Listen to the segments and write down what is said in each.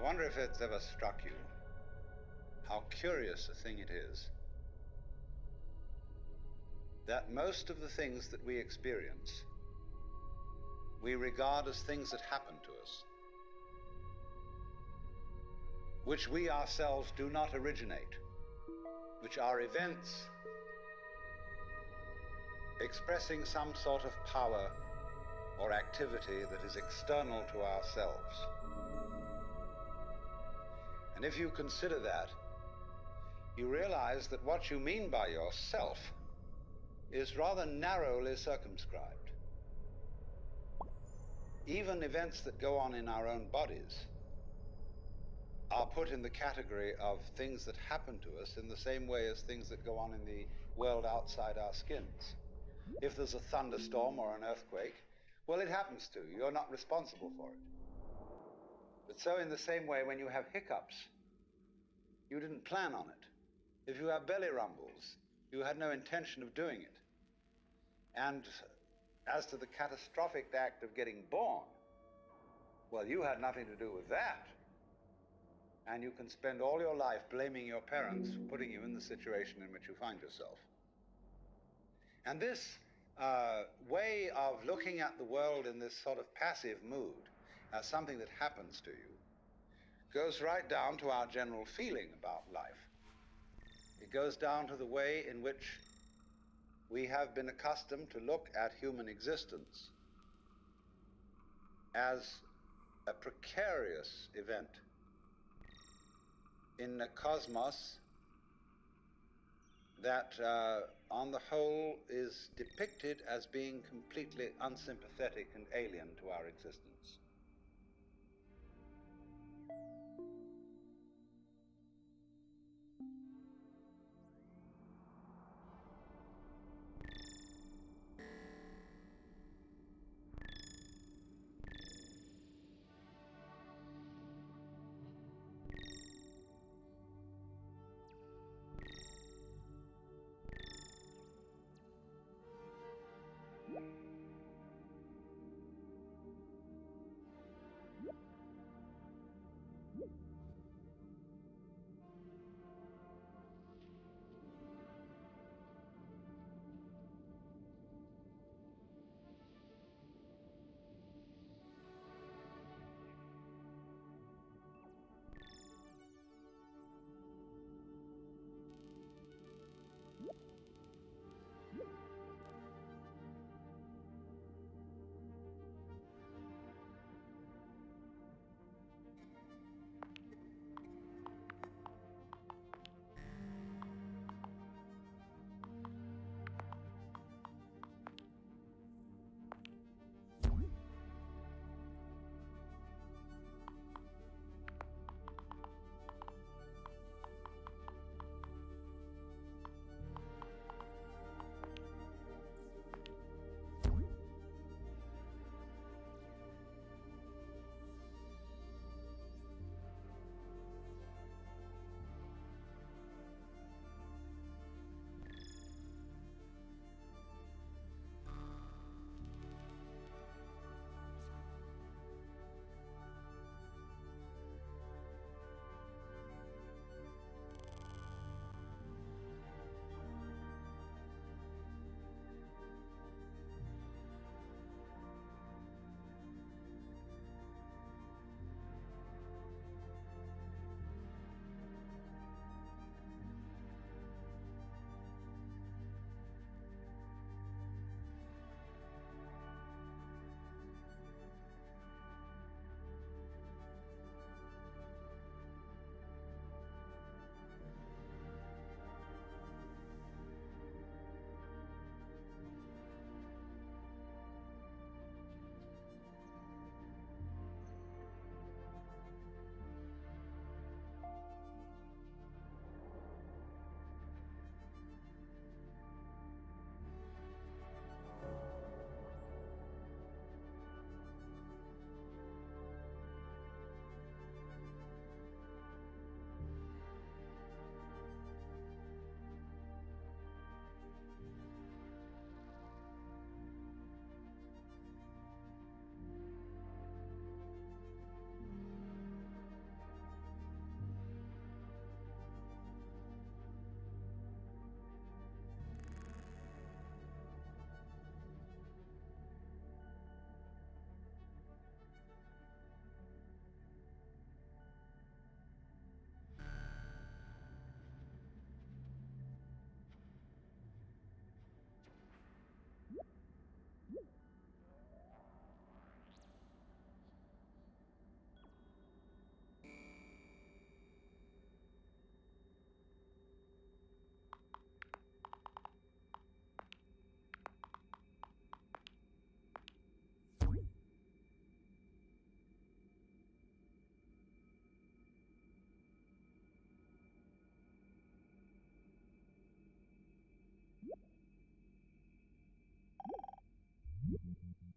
wonder if it's ever struck you how curious a thing it is that most of the things that we experience we regard as things that happen to us, which we ourselves do not originate, which are events expressing some sort of power or activity that is external to ourselves. And if you consider that, you realize that what you mean by yourself is rather narrowly circumscribed. Even events that go on in our own bodies are put in the category of things that happen to us in the same way as things that go on in the world outside our skins. If there's a thunderstorm or an earthquake, well, it happens to you. You're not responsible for it. But so in the same way, when you have hiccups, you didn't plan on it. If you have belly rumbles, you had no intention of doing it. And as to the catastrophic act of getting born, well, you had nothing to do with that. And you can spend all your life blaming your parents for putting you in the situation in which you find yourself. And this way of looking at the world in this sort of passive mood as something that happens to you goes right down to our general feeling about life. It goes down to the way in which we have been accustomed to look at human existence as a precarious event in a cosmos that, on the whole, is depicted as being completely unsympathetic and alien to our existence.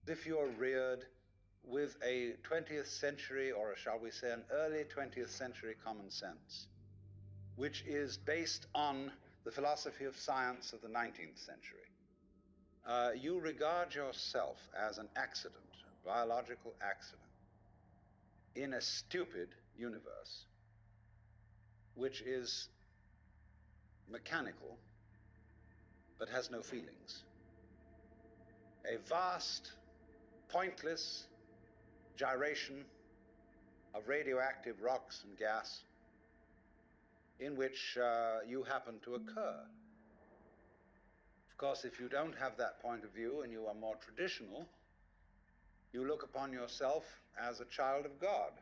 If you're reared with a 20th century, or shall we say an early 20th century common sense, which is based on the philosophy of science of the 19th century. You regard yourself as an accident, a biological accident, in a stupid universe, which is mechanical, but has no feelings. A vast, pointless gyration of radioactive rocks and gas in which you happen to occur. Of course, if you don't have that point of view and you are more traditional, you look upon yourself as a child of God,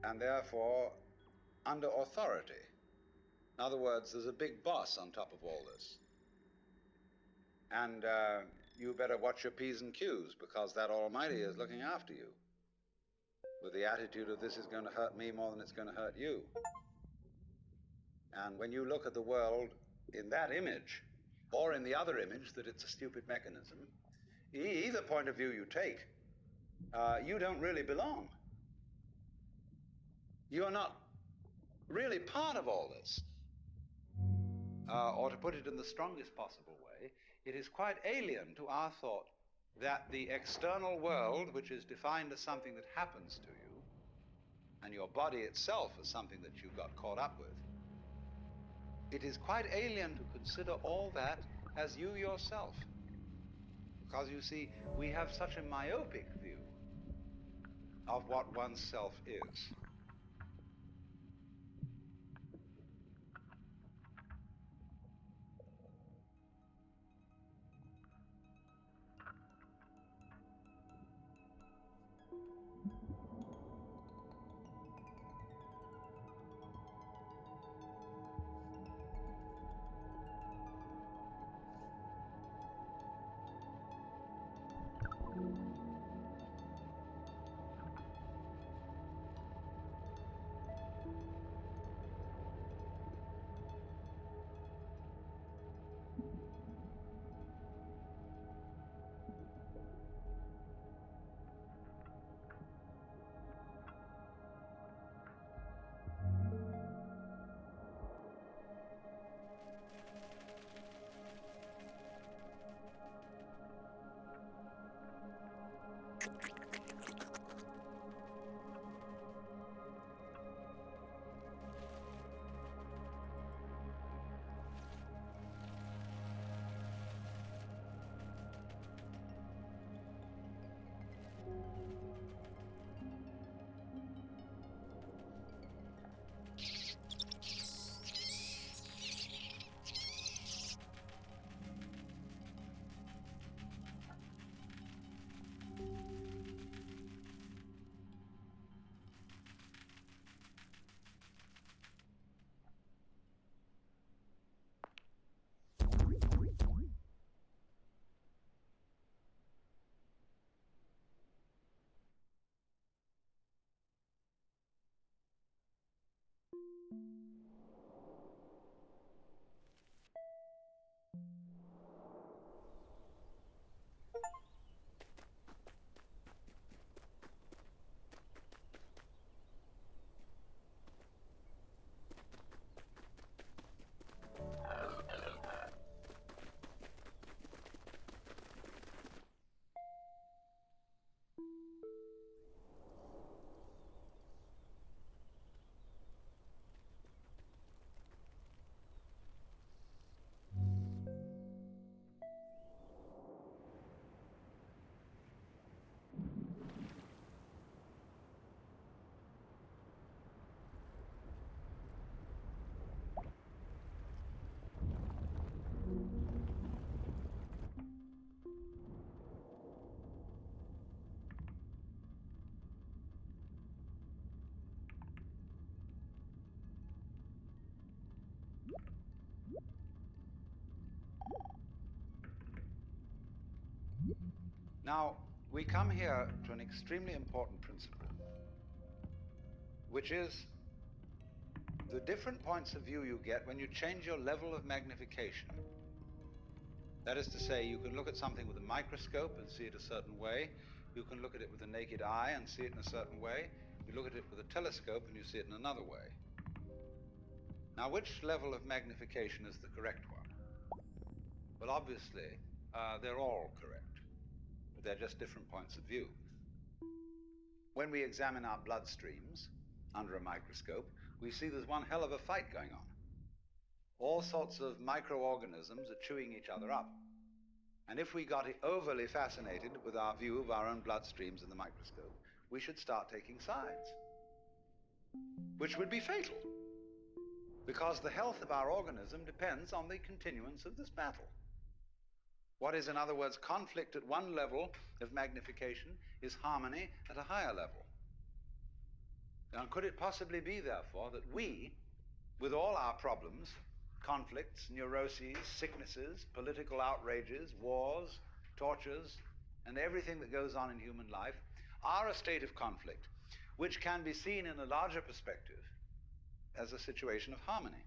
and therefore under authority. In other words, there's a big boss on top of all this. And you better watch your P's and Q's, because that Almighty is looking after you, with the attitude of this is going to hurt me more than it's going to hurt you. And when you look at the world in that image, or in the other image that it's a stupid mechanism, either point of view you take, you don't really belong. You're not really part of all this. Or to put it in the strongest possible way, it is quite alien to our thought that the external world, which is defined as something that happens to you, and your body itself as something that you've got caught up with, it is quite alien to consider all that as you yourself. Because you see, we have such a myopic view of what oneself is. Now, we come here to an extremely important principle, which is the different points of view you get when you change your level of magnification. That is to say, you can look at something with a microscope and see it a certain way. You can look at it with the naked eye and see it in a certain way. You look at it with a telescope and you see it in another way. Now, which level of magnification is the correct one? Well, obviously, they're all correct. They're just different points of view. When we examine our bloodstreams under a microscope, we see there's one hell of a fight going on. All sorts of microorganisms are chewing each other up. And if we got overly fascinated with our view of our own bloodstreams in the microscope, we should start taking sides, which would be fatal, because the health of our organism depends on the continuance of this battle. What is, in other words, conflict at one level of magnification is harmony at a higher level. Now, could it possibly be, therefore, that we, with all our problems, conflicts, neuroses, sicknesses, political outrages, wars, tortures, and everything that goes on in human life, are a state of conflict, which can be seen in a larger perspective as a situation of harmony?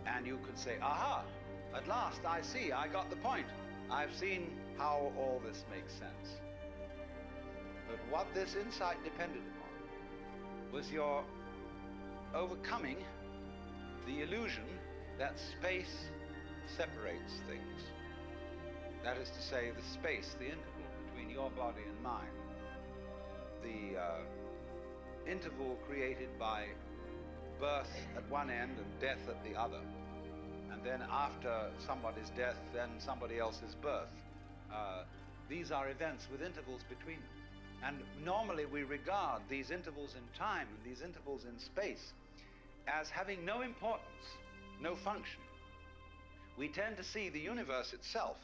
And you could say, aha, at last I see, I got the point. I've seen how all this makes sense. But what this insight depended upon was your overcoming the illusion that space separates things. That is to say, the space, the interval between your body and mine. The interval created by birth at one end and death at the other. And then after somebody's death, then somebody else's birth. These are events with intervals between them. And normally we regard these intervals in time and these intervals in space as having no importance, no function. We tend to see the universe itself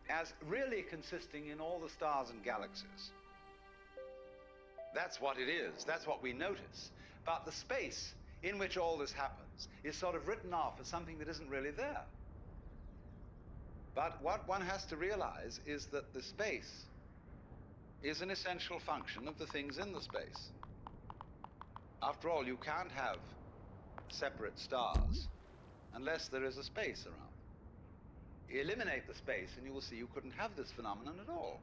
as really consisting in all the stars and galaxies. That's what it is, that's what we notice. But the space in which all this happens is sort of written off as something that isn't really there. But what one has to realize is that the space is an essential function of the things in the space. After all, you can't have separate stars unless there is a space around them. Eliminate the space and you will see you couldn't have this phenomenon at all.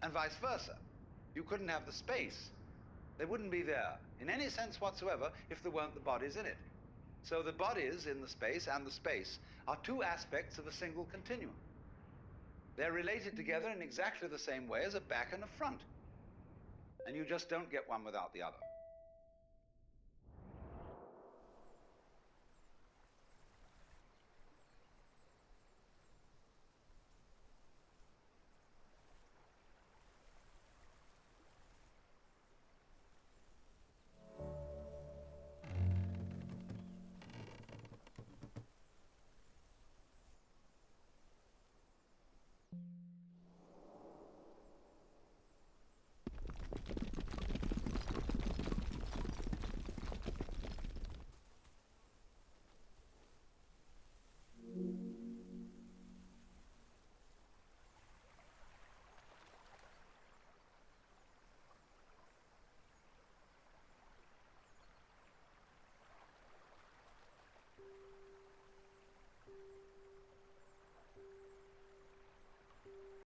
And vice versa. You couldn't have the space. They wouldn't be there in any sense whatsoever if there weren't the bodies in it. So the bodies in the space and the space are two aspects of a single continuum. They're related together in exactly the same way as a back and a front. And you just don't get one without the other.